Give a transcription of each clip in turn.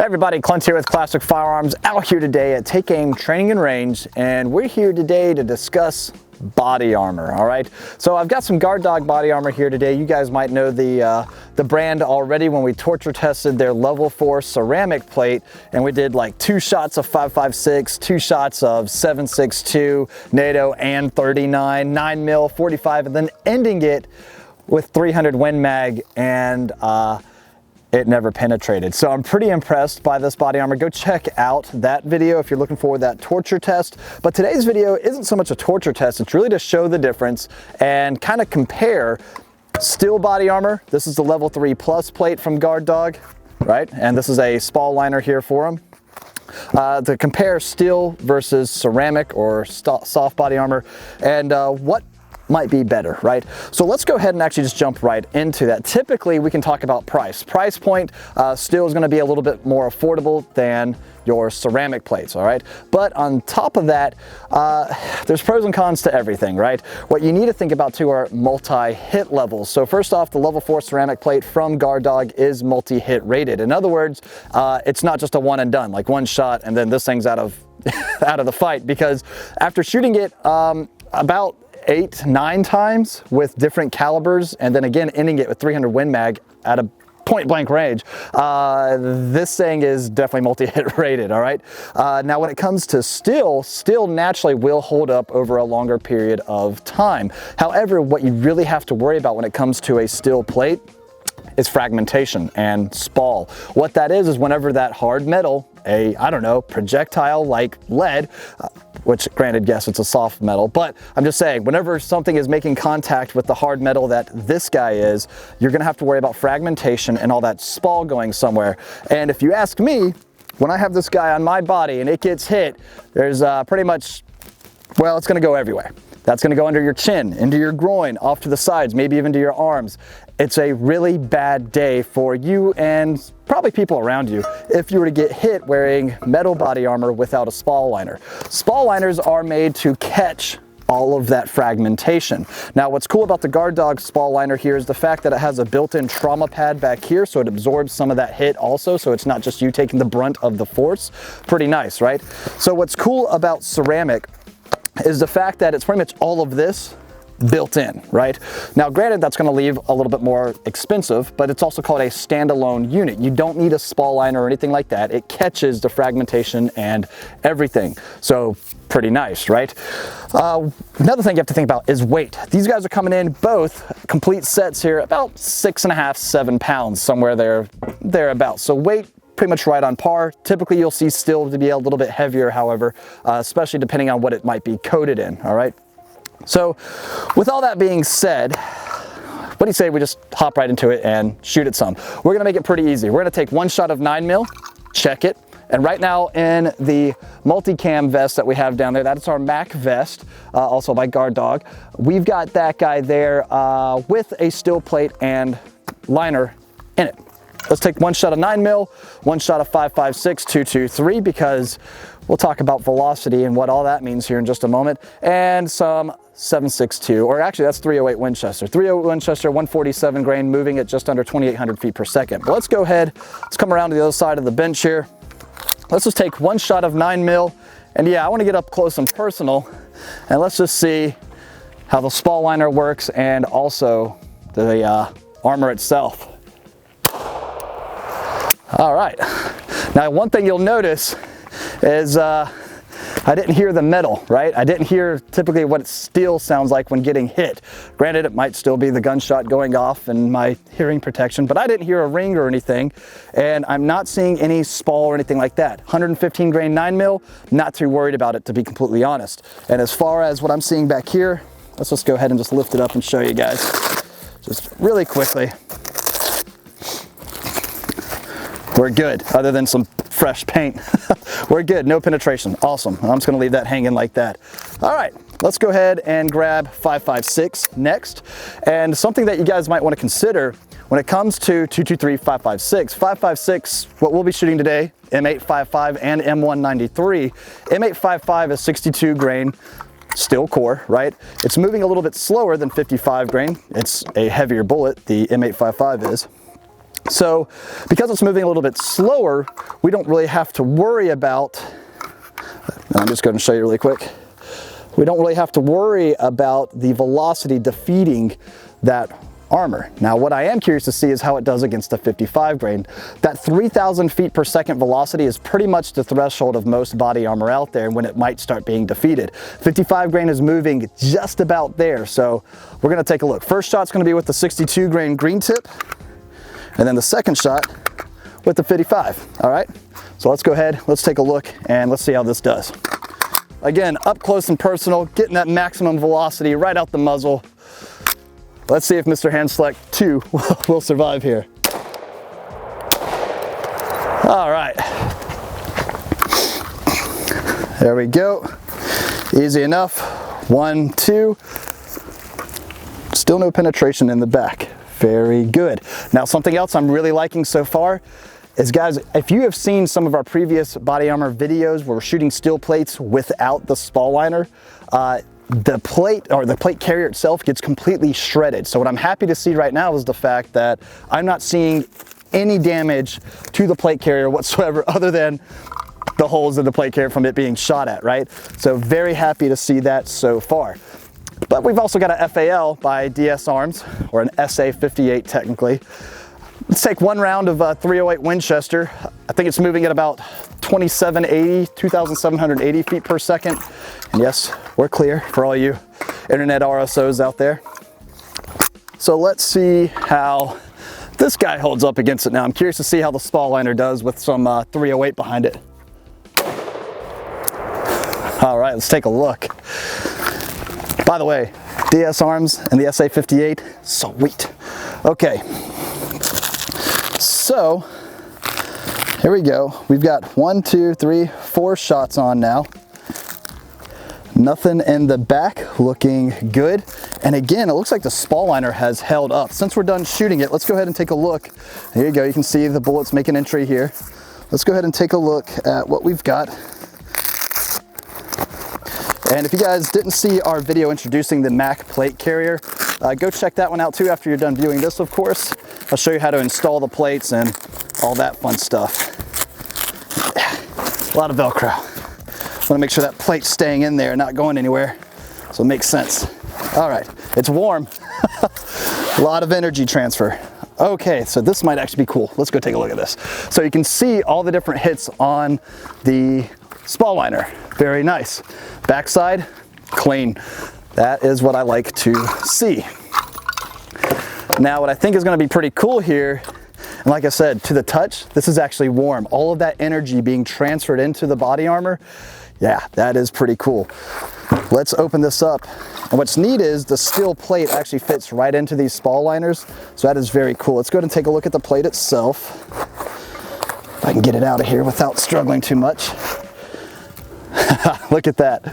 everybody, Clint here with Classic Firearms, out here today at Take Aim Training and Range, and we're here today to discuss body armor. All right, so I've got some Guard Dog body armor here today. You guys might know the brand already when we torture tested their level 4 ceramic plate, and we did like 2 shots of 5.56, 2 shots of 7.62 NATO and 39, 9mm, 45, and then ending it with 300 Win Mag, and it never penetrated. So I'm pretty impressed by this body armor. Go check out that video if you're looking for that torture test. But today's video isn't so much a torture test, it's really to show the difference and kind of compare steel body armor. This is the level 3 plus plate from Guard Dog, right? And this is a spall liner here for them. To compare steel versus ceramic or soft body armor, and what might be better, right? So let's go ahead and actually just jump right into that. Typically, we can talk about price. Price point, steel is gonna be a little bit more affordable than your ceramic plates, all right? But on top of that, there's pros and cons to everything, right? What you need to think about too are multi-hit levels. So first off, the level 4 ceramic plate from Guard Dog is multi-hit rated. In other words, it's not just a one and done, like one shot and then this thing's out of out of the fight, because after shooting it about 8-9 times with different calibers, and then again ending it with 300 Win Mag at a point blank range, this thing is definitely multi-hit rated, all right? Now when it comes to steel naturally will hold up over a longer period of time. However, what you really have to worry about when it comes to a steel plate is fragmentation and spall. What that is whenever that hard metal, I don't know, projectile like lead, which granted, yes, it's a soft metal, but I'm just saying, whenever something is making contact with the hard metal that this guy is, you're gonna have to worry about fragmentation and all that spall going somewhere. And if you ask me, when I have this guy on my body and it gets hit, there's pretty much, well, it's gonna go everywhere. That's gonna go under your chin, into your groin, off to the sides, maybe even to your arms. It's a really bad day for you and probably people around you if you were to get hit wearing metal body armor without a spall liner. Spall liners are made to catch all of that fragmentation. Now, what's cool about the Guard Dog spall liner here is the fact that it has a built-in trauma pad back here, so it absorbs some of that hit also, so it's not just you taking the brunt of the force. Pretty nice, right? So what's cool about ceramic is the fact that it's pretty much all of this built in, right? Now, granted, that's gonna leave a little bit more expensive, but it's also called a standalone unit. You don't need a spall liner or anything like that. It catches the fragmentation and everything. So pretty nice, right? Another thing you have to think about is weight. These guys are coming in both complete sets here, about 6.5, 7 pounds, somewhere thereabouts. So weight, pretty much right on par. Typically, you'll see steel to be a little bit heavier, however, especially depending on what it might be coated in, all right? So with all that being said, what do you say we just hop right into it and shoot at some? We're gonna make it pretty easy. We're gonna take 1 shot of 9mm, check it, and right now in the multicam vest that we have down there, that's our MAC vest, also by Guard Dog. We've got that guy there with a steel plate and liner in it. Let's take 1 shot of 9mm, 1 shot of 5.56, 223, because we'll talk about velocity and what all that means here in just a moment, and some 7.62, or actually that's 308 Winchester. 308 Winchester, 147 grain, moving at just under 2,800 feet per second. But let's go ahead, let's come around to the other side of the bench here. Let's just take 1 shot of 9mm, and yeah, I want to get up close and personal, and let's just see how the spall liner works and also the armor itself. All right, now one thing you'll notice is I didn't hear the metal, right? I didn't hear typically what steel sounds like when getting hit. Granted, it might still be the gunshot going off and my hearing protection, but I didn't hear a ring or anything, and I'm not seeing any spall or anything like that. 115 grain 9mm, not too worried about it, to be completely honest. And as far as what I'm seeing back here, let's just go ahead and just lift it up and show you guys just really quickly. We're good, other than some fresh paint. We're good, no penetration, awesome. I'm just gonna leave that hanging like that. All right, let's go ahead and grab 5.56 next. And something that you guys might wanna consider when it comes to 223 5.56, 5.56, what we'll be shooting today, M855 and M193. M855 is 62 grain steel core, right? It's moving a little bit slower than 55 grain. It's a heavier bullet, the M855 is. So because it's moving a little bit slower, we don't really have to worry about, I'm just going to show you really quick. We don't really have to worry about the velocity defeating that armor. Now, what I am curious to see is how it does against the 55 grain. That 3,000 feet per second velocity is pretty much the threshold of most body armor out there when it might start being defeated. 55 grain is moving just about there, so we're going to take a look. First shot's going to be with the 62 grain green tip, and then the second shot with the 55. All right, so let's go ahead, let's take a look, and let's see how this does. Again, up close and personal, getting that maximum velocity right out the muzzle. Let's see if Mr. Hand Select 2 will survive here. All right. There we go. Easy enough. 1, 2. Still no penetration in the back. Very good. Now, something else I'm really liking so far is, guys, if you have seen some of our previous body armor videos where we're shooting steel plates without the spall liner, the plate, or the plate carrier itself, gets completely shredded. So what I'm happy to see right now is the fact that I'm not seeing any damage to the plate carrier whatsoever, other than the holes in the plate carrier from it being shot at, right? So very happy to see that so far. But we've also got a FAL by DS Arms, or an SA58 technically. Let's take one round of 308 Winchester. I think it's moving at about 2,780 feet per second. And yes, we're clear for all you internet RSOs out there. So let's see how this guy holds up against it now. I'm curious to see how the spall liner does with some 308 behind it. All right, let's take a look. By the way, DS Arms and the SA58, sweet. Okay. So here we go. We've got 1, 2, 3, 4 shots on now. Nothing in the back, looking good. And again, it looks like the spall liner has held up. Since we're done shooting it, let's go ahead and take a look. There you go. You can see the bullets make an entry here. Let's go ahead and take a look at what we've got. And if you guys didn't see our video introducing the Mac plate carrier, go check that one out too after you're done viewing this, of course. I'll show you how to install the plates and all that fun stuff. A lot of Velcro. Want to make sure that plate's staying in there, not going anywhere, so it makes sense. All right, it's warm. A lot of energy transfer. Okay, so this might actually be cool. Let's go take a look at this. So you can see all the different hits on the spall liner. Very nice. Backside, clean. That is what I like to see. Now, what I think is going to be pretty cool here, and like I said, to the touch, this is actually warm. All of that energy being transferred into the body armor, yeah, that is pretty cool. Let's open this up. And what's neat is the steel plate actually fits right into these spall liners, so that is very cool. Let's go ahead and take a look at the plate itself. If I can get it out of here without struggling too much. Look at that.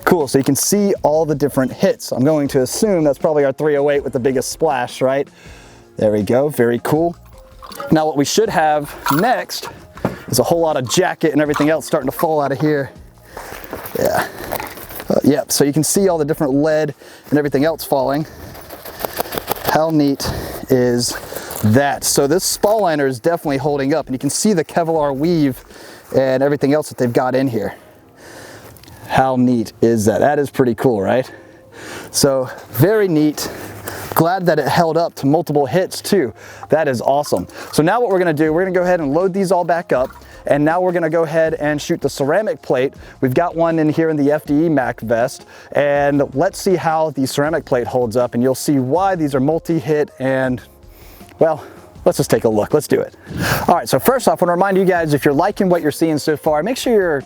Cool, so you can see all the different hits. I'm going to assume that's probably our 308 with the biggest splash, right? There we go, very cool. Now what we should have next is a whole lot of jacket and everything else starting to fall out of here. Yeah. Yep, so you can see all the different lead and everything else falling. How neat is that? So this spall liner is definitely holding up, and you can see the Kevlar weave and everything else that they've got in here. How neat is that? That is pretty cool, right? So very neat. Glad that it held up to multiple hits too. That is awesome. So now what we're gonna do, we're gonna go ahead and load these all back up, and now we're gonna go ahead and shoot the ceramic plate. We've got one in here in the FDE Mac vest, and let's see how the ceramic plate holds up, and you'll see why these are multi-hit. And well, let's just take a look. Let's do it. All right, so first off, I want to remind you guys, if you're liking what you're seeing so far, make sure you're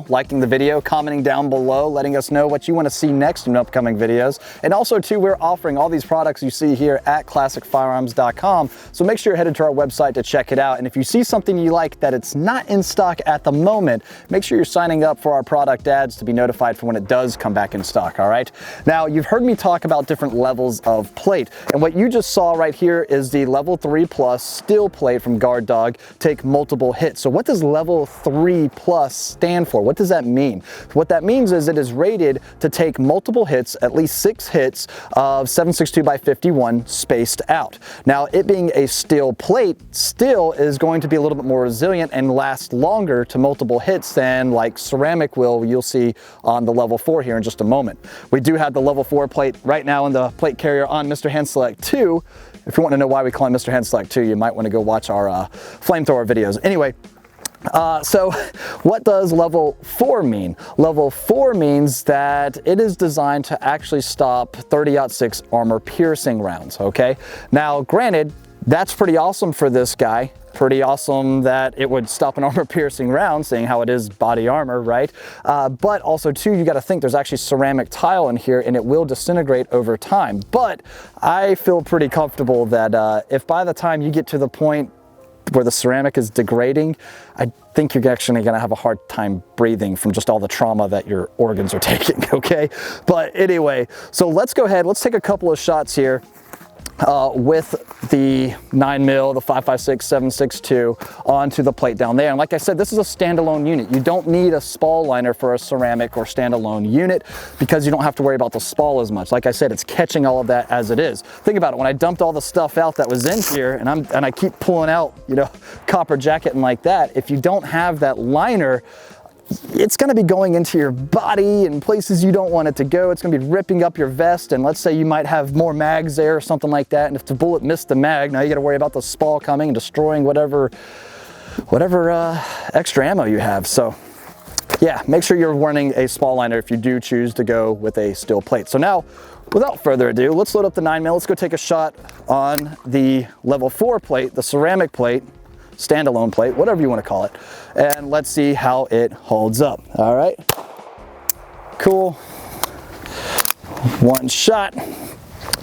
liking the video, commenting down below, letting us know what you want to see next in upcoming videos. And also too, we're offering all these products you see here at ClassicFirearms.com. So make sure you're headed to our website to check it out. And if you see something you like that it's not in stock at the moment, make sure you're signing up for our product ads to be notified for when it does come back in stock, all right? Now, you've heard me talk about different levels of plate. And what you just saw right here is the level 3+ steel plate from Guard Dog take multiple hits. So what does level 3+ stand for? 4. What does that mean? What that means is it is rated to take multiple hits, at least 6 hits of 7.62 by 51 spaced out. Now, it being a steel plate still is going to be a little bit more resilient and last longer to multiple hits than like ceramic will, you'll see on the level 4 here in just a moment. We do have the level 4 plate right now in the plate carrier on Mr. Hand Select 2. If you want to know why we call him Mr. Hand Select 2, you might want to go watch our flamethrower videos. Anyway, so what does level 4 mean? Level 4 means that it is designed to actually stop 30-06 armor piercing rounds, okay? Now, granted, that's pretty awesome for this guy. Pretty awesome that it would stop an armor piercing round, seeing how it is body armor, right? But also too, you got to think there's actually ceramic tile in here and it will disintegrate over time. But I feel pretty comfortable that if by the time you get to the point where the ceramic is degrading, I think you're actually going to have a hard time breathing from just all the trauma that your organs are taking, okay? But anyway, so let's go ahead, let's take a couple of shots here with the 9mm, the 5.56, 7.62 onto the plate down there. And like I said, this is a standalone unit. You don't need a spall liner for a ceramic or standalone unit because you don't have to worry about the spall as much. Like I said, it's catching all of that as it is. Think about it, when I dumped all the stuff out that was in here and I keep pulling out, you know, copper jacket and like that, if you don't have that liner, it's going to be going into your body in places you don't want it to go. It's going to be ripping up your vest, and let's say you might have more mags there or something like that, and if the bullet missed the mag, now you got to worry about the spall coming and destroying whatever extra ammo you have. So yeah, make sure you're running a spall liner if you do choose to go with a steel plate. So now, without further ado, let's load up the 9mm. Let's go take a shot on the level 4 plate, the ceramic plate, standalone plate, whatever you want to call it, and let's see how it holds up. All right, cool. One shot.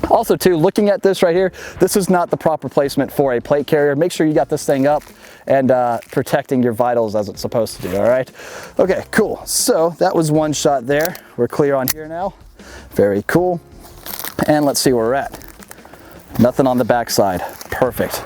Also too, looking at this right here, this is not the proper placement for a plate carrier. Make sure you got this thing up and protecting your vitals as it's supposed to do. All right, okay, cool. So that was one shot there. We're clear on here now. Very cool. And let's see where we're at. Nothing on the backside. Perfect.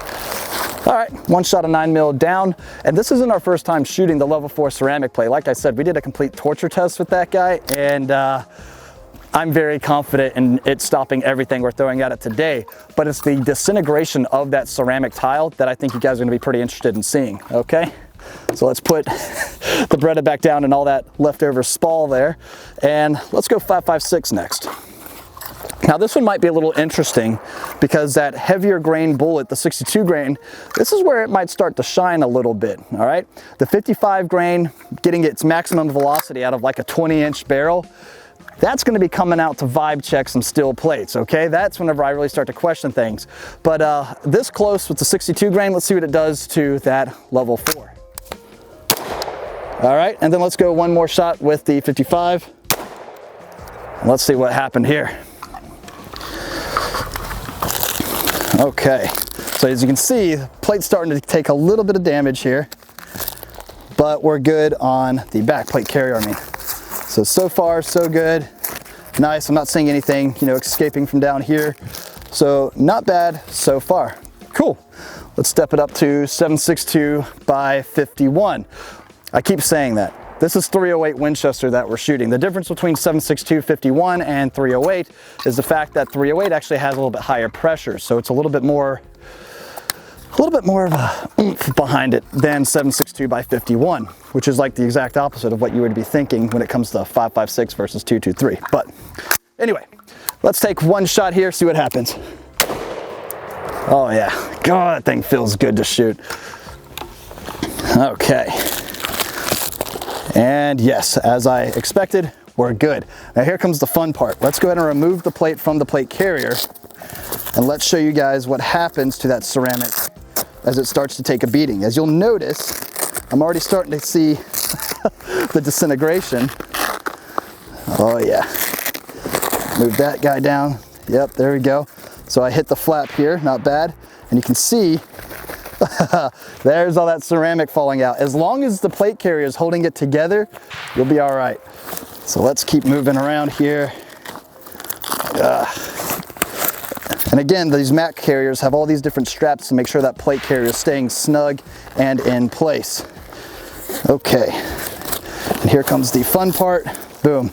All right, one shot of 9mm down, and this isn't our first time shooting the level 4 ceramic plate. Like I said, we did a complete torture test with that guy, and I'm very confident in it stopping everything we're throwing at it today, but it's the disintegration of that ceramic tile that I think you guys are gonna be pretty interested in seeing, okay? So let's put the Beretta back down and all that leftover spall there, and let's go 5.56 next. Now this one might be a little interesting because that heavier grain bullet, the 62 grain, this is where it might start to shine a little bit, all right? The 55 grain, getting its maximum velocity out of like a 20-inch barrel, that's gonna be coming out to vibe check some steel plates, okay? That's whenever I really start to question things. But this close with the 62 grain, let's see what it does to that level 4. All right, and then let's go one more shot with the 55. And let's see what happened here. Okay, so as you can see, the plate's starting to take a little bit of damage here, but we're good on the back plate carrier, I mean. So far, so good. Nice, I'm not seeing anything, you know, escaping from down here. So not bad so far. Cool. Let's step it up to 7.62 by 51. I keep saying that. This is 308 Winchester that we're shooting. The difference between 7.62 51 and 308 is the fact that 308 actually has a little bit higher pressure, so it's a little bit more of a oomph behind it than 7.62 by 51, which is like the exact opposite of what you would be thinking when it comes to 5.56 versus 2.23. But anyway, let's take one shot here, see what happens. Oh yeah, God, that thing feels good to shoot. Okay. And yes, as I expected, we're good. Now here comes the fun part. Let's go ahead and remove the plate from the plate carrier, and let's show you guys what happens to that ceramic as it starts to take a beating. As you'll notice, I'm already starting to see the disintegration. Oh yeah. Move that guy down. Yep, there we go. So I hit the flap here, not bad. And you can see there's all that ceramic falling out. As long as the plate carrier is holding it together, you'll be all right. So let's keep moving around here. And again, these Mac carriers have all these different straps to make sure that plate carrier is staying snug and in place. Okay. And here comes the fun part. Boom.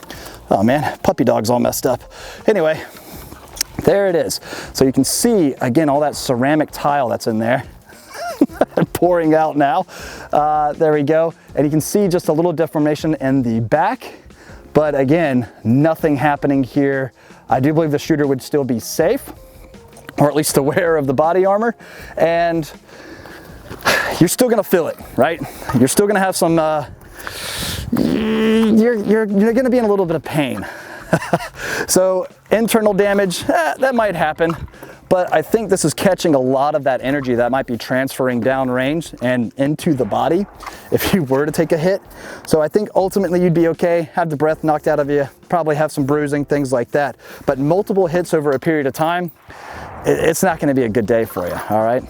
Oh man, puppy dog's all messed up. Anyway, there it is. So you can see, again, all that ceramic tile that's in there. Pouring out now. There we go. And you can see just a little deformation in the back. But again, nothing happening here. I do believe the shooter would still be safe, or at least aware of the body armor. And you're still gonna feel it, right? You're still gonna have some, you're gonna be in a little bit of pain. So internal damage, that might happen, but I think this is catching a lot of that energy that might be transferring downrange and into the body if you were to take a hit. So I think ultimately you'd be okay, have the breath knocked out of you, probably have some bruising, things like that. But multiple hits over a period of time, it's not gonna be a good day for you, all right?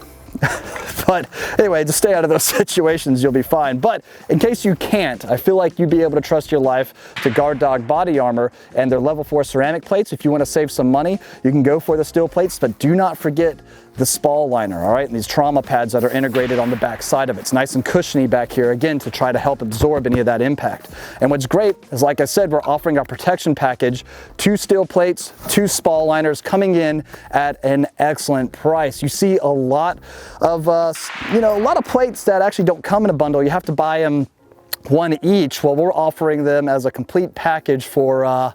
But anyway, just stay out of those situations, you'll be fine. But in case you can't, I feel like you'd be able to trust your life to Guard Dog body armor and their level 4 ceramic plates. If you want to save some money, you can go for the steel plates, but do not forget the spall liner, all right? And these trauma pads that are integrated on the back side of it. It's nice and cushiony back here, again, to try to help absorb any of that impact. And what's great is, like I said, we're offering our protection package, 2 steel plates, 2 spall liners, coming in at an excellent price. You see a lot of, a lot of plates that actually don't come in a bundle. You have to buy them one each. Well, we're offering them as a complete package for,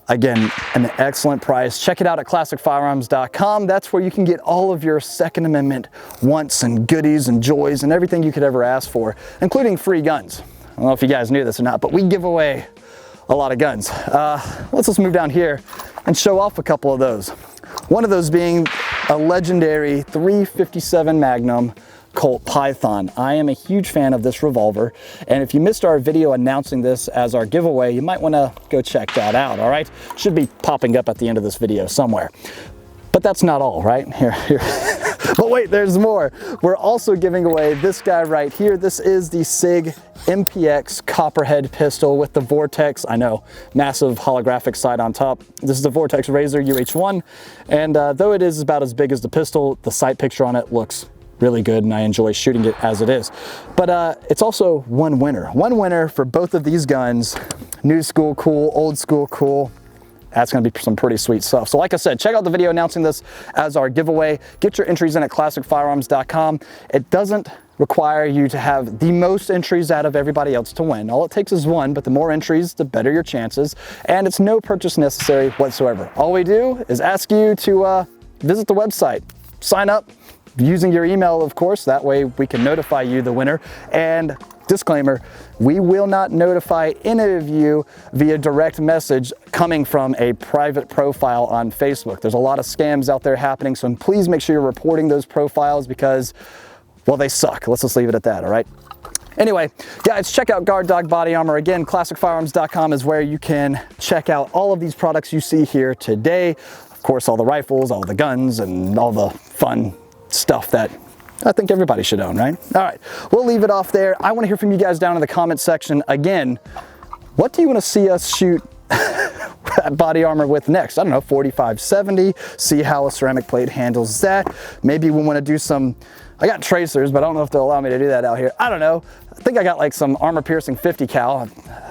again, an excellent price. Check it out at ClassicFirearms.com. That's where you can get all of your Second Amendment wants and goodies and joys and everything you could ever ask for, including free guns. I don't know if you guys knew this or not, but we give away a lot of guns. Let's just move down here and show off a couple of those. One of those being a legendary .357 Magnum Colt Python. I am a huge fan of this revolver, and if you missed our video announcing this as our giveaway, you might want to go check that out, all right? Should be popping up at the end of this video somewhere. But that's not all, right? Here. But wait, there's more. We're also giving away this guy right here. This is the SIG MPX Copperhead pistol with the Vortex, I know, massive holographic sight on top. This is the Vortex Razor UH1, and though it is about as big as the pistol, the sight picture on it looks really good, and I enjoy shooting it as it is. But it's also one winner for both of these guns. New school cool, old school cool. That's gonna be some pretty sweet stuff. So like I said, check out the video announcing this as our giveaway. Get your entries in at ClassicFirearms.com. It doesn't require you to have the most entries out of everybody else to win. All it takes is one, but the more entries, the better your chances. And it's no purchase necessary whatsoever. All we do is ask you to visit the website, sign up, using your email, of course. That way we can notify you the winner. And disclaimer, we will not notify any of you via direct message coming from a private profile on Facebook. There's a lot of scams out there happening, so please make sure you're reporting those profiles because, well, they suck. Let's just leave it at that, all right? Anyway, guys, check out Guard Dog Body Armor. Again, ClassicFirearms.com is where you can check out all of these products you see here today. Of course, all the rifles, all the guns, and all the fun stuff that I think everybody should own, right? All right, we'll leave it off there. I want to hear from you guys down in the comment section. Again, what do you want to see us shoot body armor with next? I don't know, 45-70, see how a ceramic plate handles that. Maybe we want to do some, I got tracers, but I don't know if they'll allow me to do that out here. I don't know. I think I got like some armor piercing 50 cal.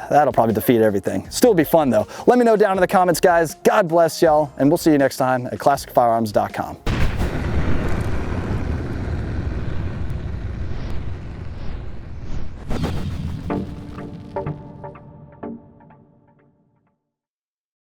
That'll probably defeat everything. Still be fun though. Let me know down in the comments, guys. God bless y'all, and we'll see you next time at ClassicFirearms.com.